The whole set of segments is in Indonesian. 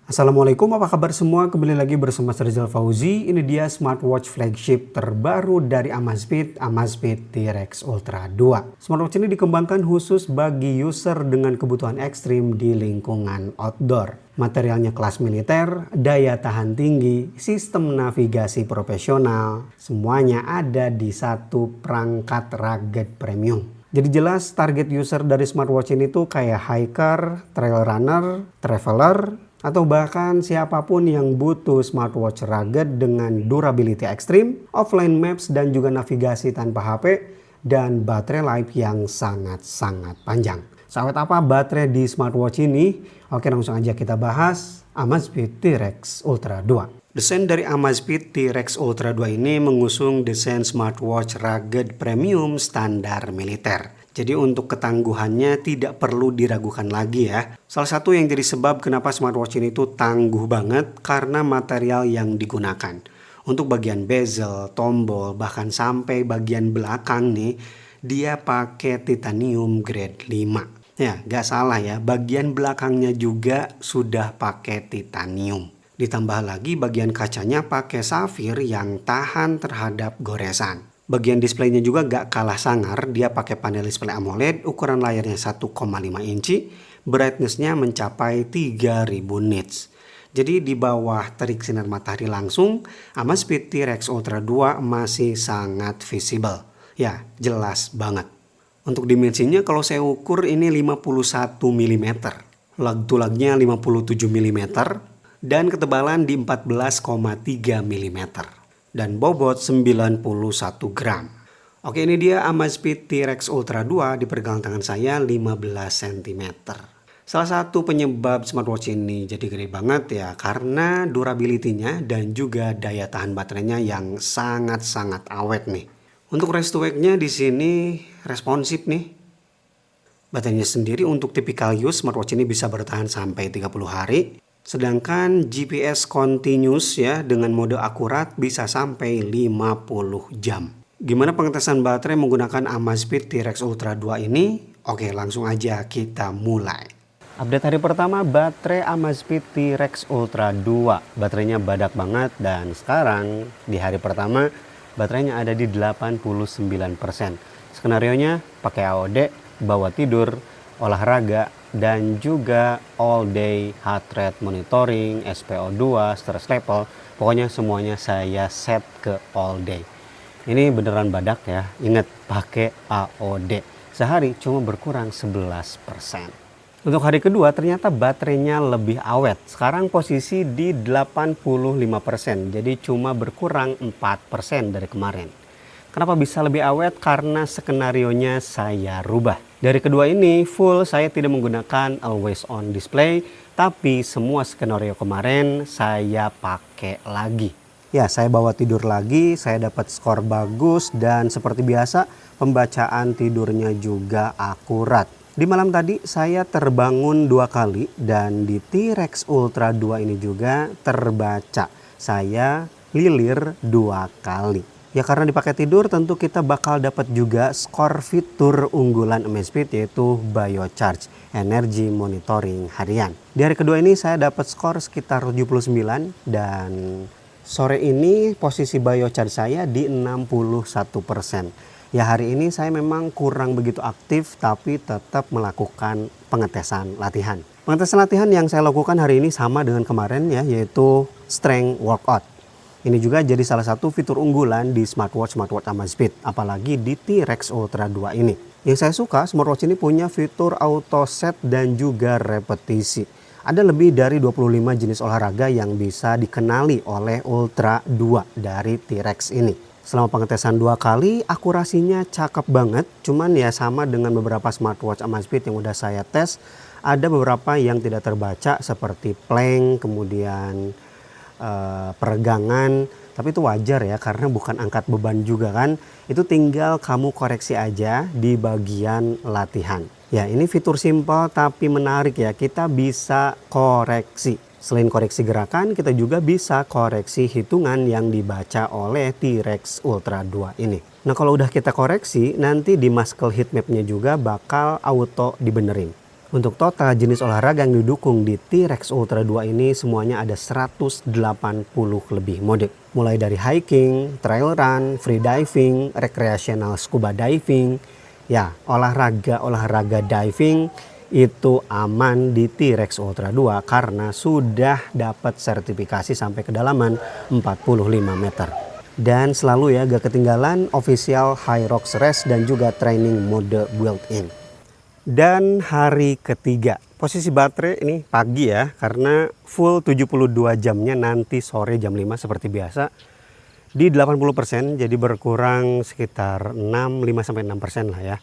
Assalamualaikum, apa kabar semua? Kembali lagi bersama saya Rizal Fauzi. Ini dia smartwatch flagship terbaru dari Amazfit T-Rex Ultra 2. Smartwatch ini dikembangkan khusus bagi user dengan kebutuhan ekstrim di lingkungan outdoor. Materialnya kelas militer, daya tahan tinggi, sistem navigasi profesional, semuanya ada di satu perangkat rugged premium. Jadi jelas target user dari smartwatch ini tuh kayak hiker, trail runner, traveler, atau bahkan siapapun yang butuh smartwatch rugged dengan durability ekstrim, offline maps dan juga navigasi tanpa HP, dan baterai life yang sangat-sangat panjang. Sawet apa baterai di smartwatch ini? Oke, langsung aja kita bahas Amazfit T-Rex Ultra 2. Desain dari Amazfit T-Rex Ultra 2 ini mengusung desain smartwatch rugged premium standar militer. Jadi untuk ketangguhannya tidak perlu diragukan lagi ya. Salah satu yang jadi sebab kenapa smartwatch ini tuh tangguh banget karena material yang digunakan. Untuk bagian bezel, tombol, bahkan sampai bagian belakang nih, dia pakai titanium grade 5. Ya, gak salah ya, bagian belakangnya juga sudah pakai titanium. Ditambah lagi bagian kacanya pakai safir yang tahan terhadap goresan. Bagian displaynya juga gak kalah sangar, dia pakai panel display AMOLED, ukuran layarnya 1,5 inci, brightness-nya mencapai 3000 nits. Jadi di bawah terik sinar matahari langsung, Amazfit T-Rex Ultra 2 masih sangat visible. Ya, jelas banget. Untuk dimensinya kalau saya ukur ini 51 mm, lag to lagnya 57 mm, dan ketebalan di 14,3 mm. Dan bobot 91 gram. Oke, ini dia Amazfit T-Rex Ultra 2 dipegang tangan saya 15 cm. Salah satu penyebab smartwatch ini jadi gede banget ya karena durability-nya dan juga daya tahan baterainya yang sangat-sangat awet nih. Untuk rest to wake-nya di sini responsif nih. Baterainya sendiri untuk typical use smartwatch ini bisa bertahan sampai 30 hari. Sedangkan GPS continuous ya dengan mode akurat bisa sampai 50 jam. Gimana pengetesan baterai menggunakan Amazfit T-Rex Ultra 2 ini? Oke, langsung aja kita mulai. Update hari pertama baterai Amazfit T-Rex Ultra 2. Baterainya badak banget dan sekarang di hari pertama baterainya ada di 89%. Skenarionya pakai AOD, bawa tidur, olahraga, dan juga all day heart rate monitoring, SpO2, stress level. Pokoknya semuanya saya set ke all day. Ini beneran badak ya, ingat pakai AOD. Sehari cuma berkurang 11%. Untuk hari kedua ternyata baterainya lebih awet. Sekarang posisi di 85%, jadi cuma berkurang 4% dari kemarin. Kenapa bisa lebih awet? Karena skenarionya saya rubah. Dari kedua ini full saya tidak menggunakan always on display, tapi semua skenario kemarin saya pakai lagi. Ya, saya bawa tidur lagi, saya dapat skor bagus dan seperti biasa pembacaan tidurnya juga akurat. Di malam tadi saya terbangun 2 kali dan di T-Rex Ultra 2 ini juga terbaca. Saya lilir 2 kali. Ya karena dipakai tidur tentu kita bakal dapat juga skor fitur unggulan Amazfit yaitu BioCharge, energi monitoring harian. Di hari kedua ini saya dapat skor sekitar 79 dan sore ini posisi BioCharge saya di 61%. Ya hari ini saya memang kurang begitu aktif tapi tetap melakukan pengetesan latihan. Pengetesan latihan yang saya lakukan hari ini sama dengan kemarin ya, yaitu strength workout. Ini juga jadi salah satu fitur unggulan di smartwatch Amazfit, apalagi di T-Rex Ultra 2 ini. Yang saya suka, smartwatch ini punya fitur auto set dan juga repetisi. Ada lebih dari 25 jenis olahraga yang bisa dikenali oleh Ultra 2 dari T-Rex ini. Selama pengetesan 2 kali, akurasinya cakep banget. Cuman ya sama dengan beberapa smartwatch Amazfit yang udah saya tes, ada beberapa yang tidak terbaca seperti plank, kemudian peregangan, tapi itu wajar ya karena bukan angkat beban juga kan. Itu tinggal kamu koreksi aja di bagian latihan. Ya ini fitur simpel tapi menarik ya, kita bisa koreksi. Selain koreksi gerakan, kita juga bisa koreksi hitungan yang dibaca oleh T-Rex Ultra 2 ini. Nah kalau udah kita koreksi, nanti di muscle heat map-nya juga bakal auto dibenerin. Untuk total jenis olahraga yang didukung di T-Rex Ultra 2 ini semuanya ada 180 lebih mode. Mulai dari hiking, trail run, free diving, recreational scuba diving. Ya, olahraga diving itu aman di T-Rex Ultra 2 karena sudah dapat sertifikasi sampai kedalaman 45 meter. Dan selalu ya gak ketinggalan official Hyrox Race dan juga training mode built-in. Dan hari ketiga, posisi baterai ini pagi ya, karena full 72 jamnya nanti sore jam 5 seperti biasa di 80%, jadi berkurang sekitar 5-6% lah ya.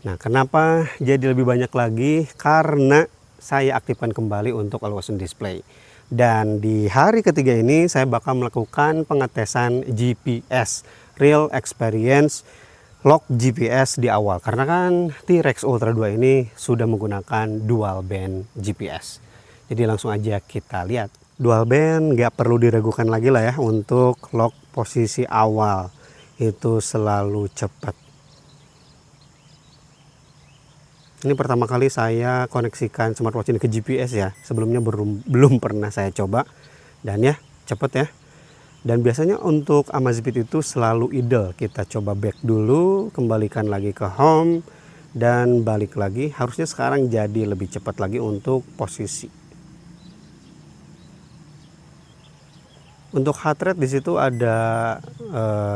Nah, kenapa jadi lebih banyak lagi? Karena saya aktifkan kembali untuk always on display. Dan di hari ketiga ini saya bakal melakukan pengetesan GPS, real experience lock GPS di awal, karena kan T-Rex Ultra 2 ini sudah menggunakan dual band GPS. Jadi langsung aja kita lihat. Dual band nggak perlu diragukan lagi lah ya, untuk lock posisi awal itu selalu cepat. Ini pertama kali saya koneksikan smartwatch ini ke GPS ya, sebelumnya belum pernah saya coba, dan ya cepet ya. Dan biasanya untuk Amazfit itu selalu idle, kita coba back dulu, kembalikan lagi ke home, dan balik lagi. Harusnya sekarang jadi lebih cepat lagi untuk posisi. Untuk heart rate di situ ada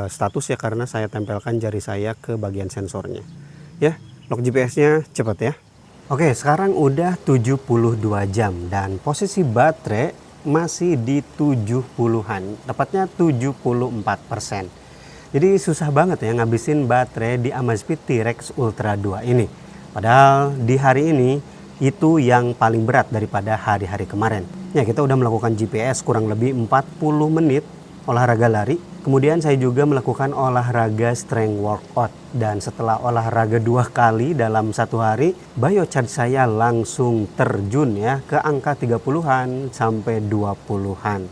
status ya, karena saya tempelkan jari saya ke bagian sensornya. Ya, lock GPS-nya cepat ya. Oke, sekarang udah 72 jam dan posisi baterai masih di 70-an, tepatnya 74%. Jadi susah banget ya ngabisin baterai di Amazfit T-Rex Ultra 2 ini. Padahal di hari ini itu yang paling berat daripada hari-hari kemarin. Ya, kita udah melakukan GPS kurang lebih 40 menit olahraga lari. Kemudian saya juga melakukan olahraga strength workout. Dan setelah olahraga 2 kali dalam satu hari, biocharge saya langsung terjun ya ke angka 30-an sampai 20-an.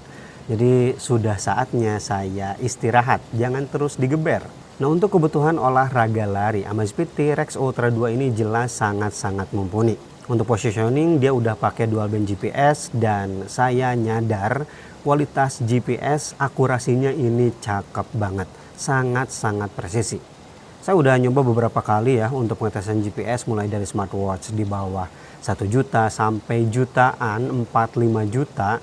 Jadi sudah saatnya saya istirahat, jangan terus digeber. Nah, untuk kebutuhan olahraga lari, Amazfit T-Rex Ultra 2 ini jelas sangat-sangat mumpuni. Untuk positioning dia udah pakai dual band GPS, dan saya nyadar kualitas GPS akurasinya ini cakep banget, sangat-sangat presisi. Saya udah nyoba beberapa kali ya untuk pengetesan GPS, mulai dari smartwatch di bawah 1 juta sampai jutaan, 4-5 juta,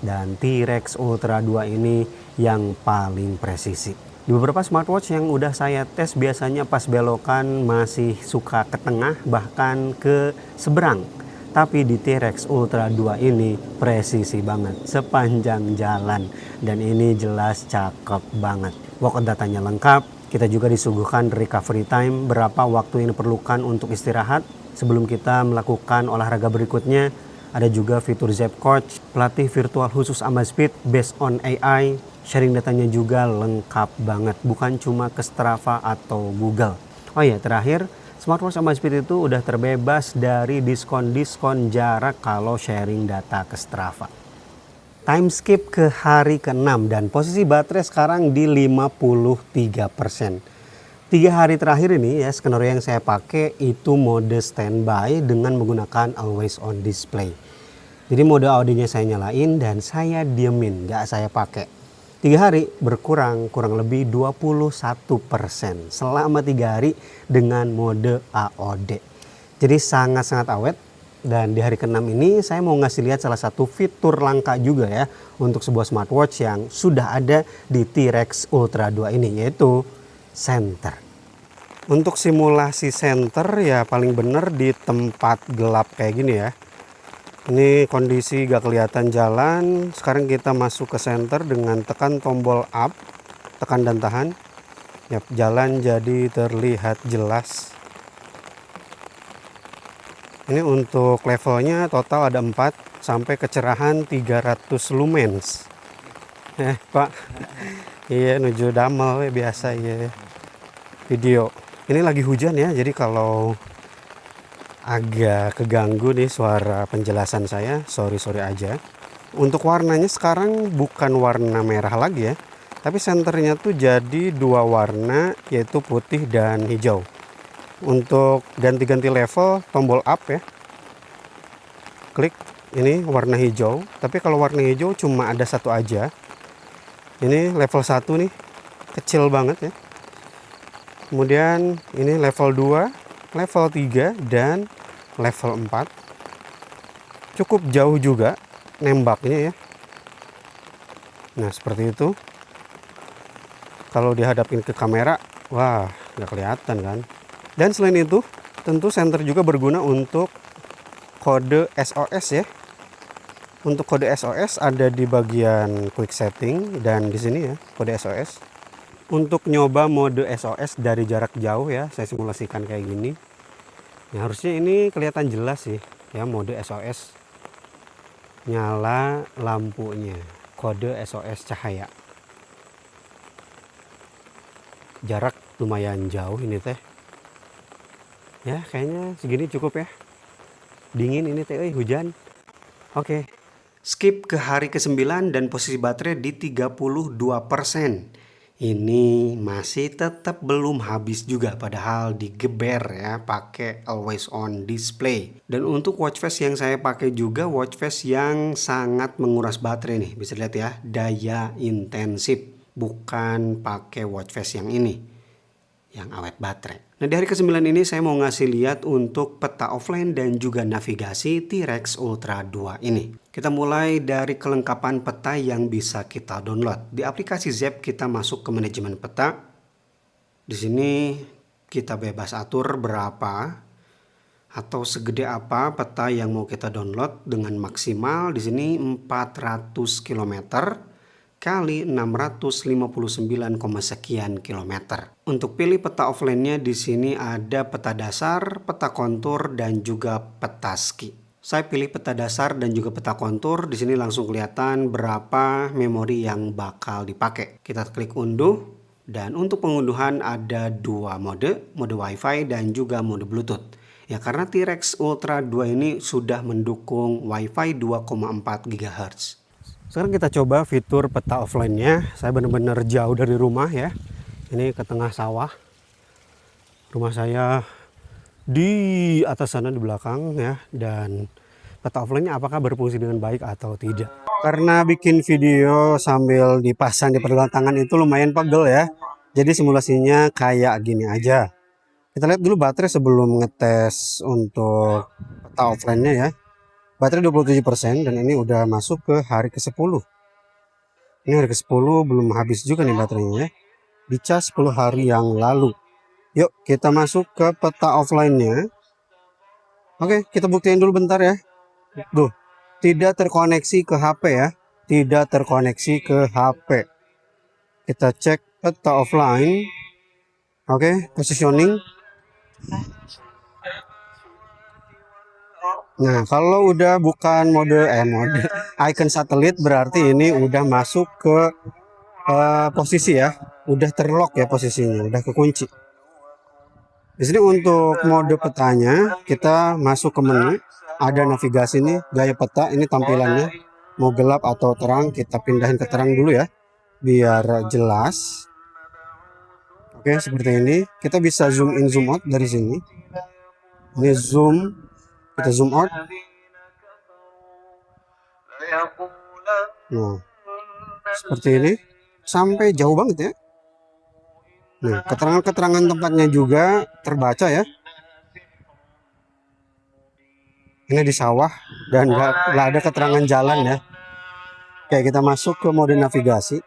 dan T-Rex Ultra 2 ini yang paling presisi. Di beberapa smartwatch yang udah saya tes, biasanya pas belokan masih suka ke tengah bahkan ke seberang. Tapi di T-Rex Ultra 2 ini presisi banget sepanjang jalan, dan ini jelas cakep banget. Workout datanya lengkap, kita juga disuguhkan recovery time, berapa waktu yang diperlukan untuk istirahat sebelum kita melakukan olahraga berikutnya. Ada juga fitur Zepp Coach, pelatih virtual khusus Amazfit based on AI, sharing datanya juga lengkap banget, bukan cuma ke Strava atau Google. Oh ya, terakhir, smartwatch Amazfit itu udah terbebas dari diskon-diskon jarak kalau sharing data ke Strava. Time skip ke hari ke-6 dan posisi baterai sekarang di 53%. 3 hari terakhir ini ya, skenario yang saya pakai itu mode standby dengan menggunakan always on display. Jadi mode audionya saya nyalain dan saya diemin, nggak saya pakai. 3 hari berkurang kurang lebih 21% selama 3 hari dengan mode AOD. Jadi sangat-sangat awet. Dan di hari ke-6 ini saya mau ngasih lihat salah satu fitur langka juga ya untuk sebuah smartwatch yang sudah ada di T-Rex Ultra 2 ini, yaitu center. Untuk simulasi center ya paling bener di tempat gelap kayak gini ya. Ini kondisi gak kelihatan jalan. Sekarang kita masuk ke center dengan tekan tombol up, tekan dan tahan. Yap, jalan jadi terlihat jelas. Ini untuk levelnya total ada 4 sampai kecerahan 300 lumens. Pak. Iya, nuju damel biasa ya. Video. Ini lagi hujan ya, jadi kalau agak keganggu nih suara penjelasan saya, sorry aja. Untuk warnanya sekarang bukan warna merah lagi ya, tapi senternya tuh jadi 2 warna, yaitu putih dan hijau. Untuk ganti-ganti level tombol up ya, klik ini warna hijau, tapi kalau warna hijau cuma ada satu aja. Ini level 1 nih, kecil banget ya. Kemudian ini level 2, level 3, dan level 4. Cukup jauh juga nembaknya ya. Nah seperti itu. Kalau dihadapin ke kamera, wah nggak kelihatan kan. Dan selain itu, tentu senter juga berguna untuk kode SOS ya. Untuk kode SOS ada di bagian quick setting dan di sini ya kode SOS. Untuk nyoba mode SOS dari jarak jauh ya, saya simulasikan kayak gini. Ya, harusnya ini kelihatan jelas sih ya mode SOS. Nyala lampunya, kode SOS cahaya. Jarak lumayan jauh ini teh. Ya kayaknya segini cukup ya. Dingin ini teh, hujan. Oke. Skip ke hari ke-9 dan posisi baterai di 32%. Ini masih tetap belum habis juga, padahal digeber ya pakai always on display. Dan untuk watch face yang saya pakai juga watch face yang sangat menguras baterai nih. Bisa lihat ya, daya intensif. Bukan pakai watch face yang ini, yang awet baterai. Nah di hari ke-9 ini saya mau ngasih lihat untuk peta offline dan juga navigasi T-Rex Ultra 2 ini. Kita mulai dari kelengkapan peta yang bisa kita download. Di aplikasi Zep kita masuk ke manajemen peta. Di sini kita bebas atur berapa atau segede apa peta yang mau kita download dengan maksimal di sini 400 km kali 659, sekian kilometer. Untuk pilih peta offline-nya di sini ada peta dasar, peta kontur dan juga peta ski. Saya pilih peta dasar dan juga peta kontur. Di sini langsung kelihatan berapa memori yang bakal dipakai. Kita klik unduh dan untuk pengunduhan ada dua mode Wi-Fi dan juga mode Bluetooth. Ya karena T-Rex Ultra 2 ini sudah mendukung Wi-Fi 2,4 GHz. Sekarang kita coba fitur peta offline-nya. Saya benar-benar jauh dari rumah ya. Ini ke tengah sawah. Rumah saya di atas sana di belakang ya. Dan peta offline-nya apakah berfungsi dengan baik atau tidak. Karena bikin video sambil dipasang di pergelangan tangan itu lumayan pegel ya. Jadi simulasinya kayak gini aja. Kita lihat dulu baterai sebelum ngetes untuk peta offline-nya ya. Baterai 27% dan ini udah masuk ke hari ke-10. Ini hari ke-10 belum habis juga nih baterainya ya. Dicas 10 hari yang lalu. Yuk kita masuk ke peta offline-nya. Oke, kita buktiin dulu bentar ya. Tuh, tidak terkoneksi ke HP ya. Tidak terkoneksi ke HP. Kita cek peta offline. Oke, positioning. Nah, kalau udah bukan mode icon satelit berarti ini udah masuk ke posisi ya. Udah terlock ya posisinya, udah kekunci. Di sini untuk mode petanya kita masuk ke menu, ada navigasi nih, gaya peta ini tampilannya. Mau gelap atau terang, kita pindahin ke terang dulu ya, biar jelas. Oke, seperti ini. Kita bisa zoom in, zoom out dari sini. Ini zoom. Kita zoom out. Nah, seperti ini sampai jauh banget ya. Nah, keterangan-keterangan tempatnya juga terbaca ya. Ini di sawah dan nggak ada keterangan jalan ya. Oke, kita masuk ke mode navigasi.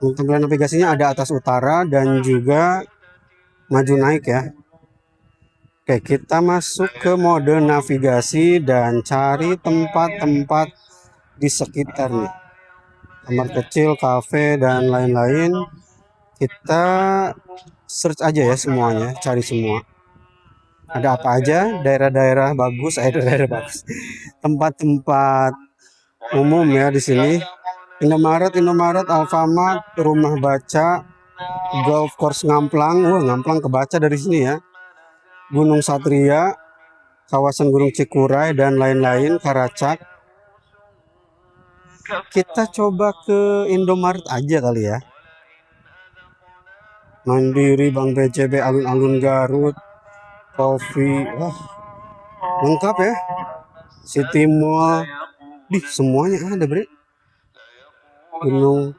Untuk tampilan navigasinya ada atas utara dan juga maju naik ya. Oke, kita masuk ke mode navigasi dan cari tempat-tempat di sekitarnya. Kamar kecil, kafe, dan lain-lain. Kita search aja ya semuanya, cari semua. Ada apa aja, daerah-daerah bagus, tempat-tempat umum ya di sini. Indomaret, Alfamart, Rumah Baca, Golf Course Ngamplang. Wah, Ngamplang kebaca dari sini ya. Gunung Satria, kawasan Gunung Cikuray dan lain-lain, Karacak. Kita coba ke Indomaret aja kali ya. Mandiri, Bank BCB, Alun-Alun Garut, Coffee. Wah, Lengkap ya. City Mall. Semuanya ada, Bre. Gunung.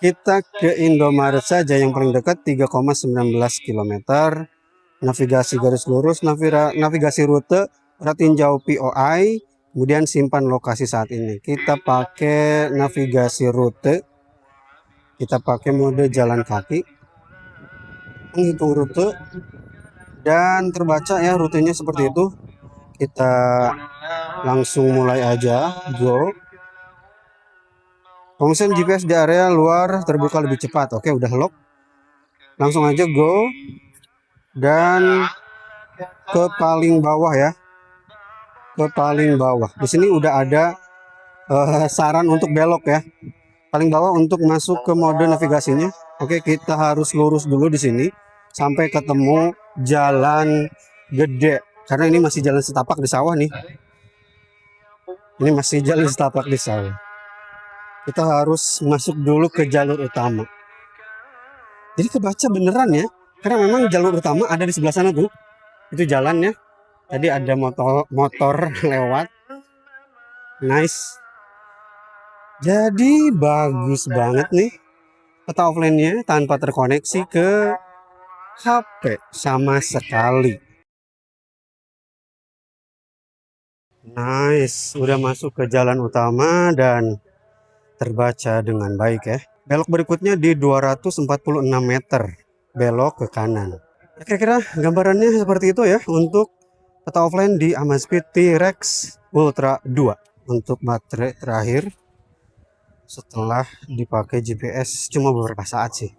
Kita ke Indomaret saja yang paling dekat 3,19 km. Navigasi garis lurus, navigasi rute, perhatiin jauh POI, kemudian simpan lokasi saat ini. Kita pakai navigasi rute, kita pakai mode jalan kaki, menghitung rute, dan terbaca ya rutenya seperti itu. Kita langsung mulai aja, go. Function GPS di area luar terbuka lebih cepat. Oke, udah lock. Langsung aja go. Dan ke paling bawah ya. Ke paling bawah. Di sini udah ada saran untuk belok ya. Paling bawah untuk masuk ke mode navigasinya. Oke, kita harus lurus dulu di sini sampai ketemu jalan gede. Karena ini masih jalan setapak di sawah nih. Ini masih jalan setapak di sawah. Kita harus masuk dulu ke jalur utama. Jadi kebaca beneran ya. Karena memang jalur utama ada di sebelah sana tuh. Itu jalannya. Tadi ada motor lewat. Nice. Jadi bagus banget nih peta offline-nya tanpa terkoneksi ke HP sama sekali. Nice, udah masuk ke jalan utama dan terbaca dengan baik ya. Belok berikutnya di 246 meter, belok ke kanan. Kira-kira gambarannya seperti itu ya untuk peta offline di Amazfit T-Rex Ultra 2. Untuk baterai terakhir setelah dipakai GPS cuma beberapa saat sih,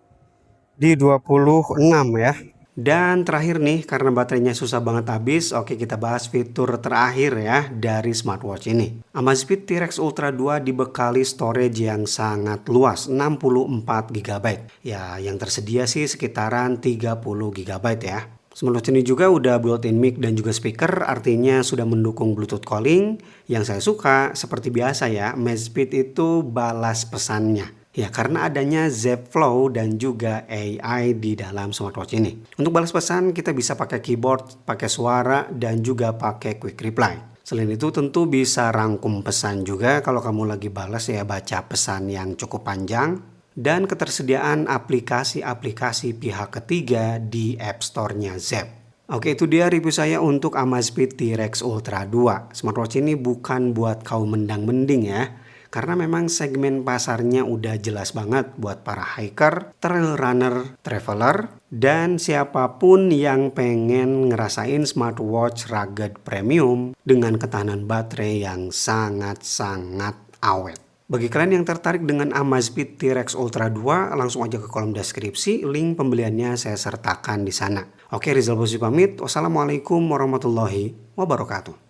di 26 ya. Dan terakhir nih, karena baterainya susah banget habis, oke kita bahas fitur terakhir ya dari smartwatch ini. Amazfit T-Rex Ultra 2 dibekali storage yang sangat luas, 64 GB. Ya, yang tersedia sih sekitaran 30 GB ya. Smartwatch ini juga udah built-in mic dan juga speaker, artinya sudah mendukung Bluetooth calling. Yang saya suka, seperti biasa ya, Amazfit itu balas pesannya. Ya, karena adanya Zepp Flow dan juga AI di dalam smartwatch ini. Untuk balas pesan kita bisa pakai keyboard, pakai suara, dan juga pakai quick reply. Selain itu tentu bisa rangkum pesan juga kalau kamu lagi balas ya, baca pesan yang cukup panjang. Dan ketersediaan aplikasi-aplikasi pihak ketiga di App Store-nya Zepp. Oke, itu dia review saya untuk Amazfit T-Rex Ultra 2. Smartwatch ini bukan buat kaum mendang-mending ya. Karena memang segmen pasarnya udah jelas banget buat para hiker, trail runner, traveler, dan siapapun yang pengen ngerasain smartwatch rugged premium dengan ketahanan baterai yang sangat-sangat awet. Bagi kalian yang tertarik dengan Amazfit T-Rex Ultra 2, langsung aja ke kolom deskripsi, link pembeliannya saya sertakan di sana. Oke, Rizal Bossi pamit. Wassalamualaikum warahmatullahi wabarakatuh.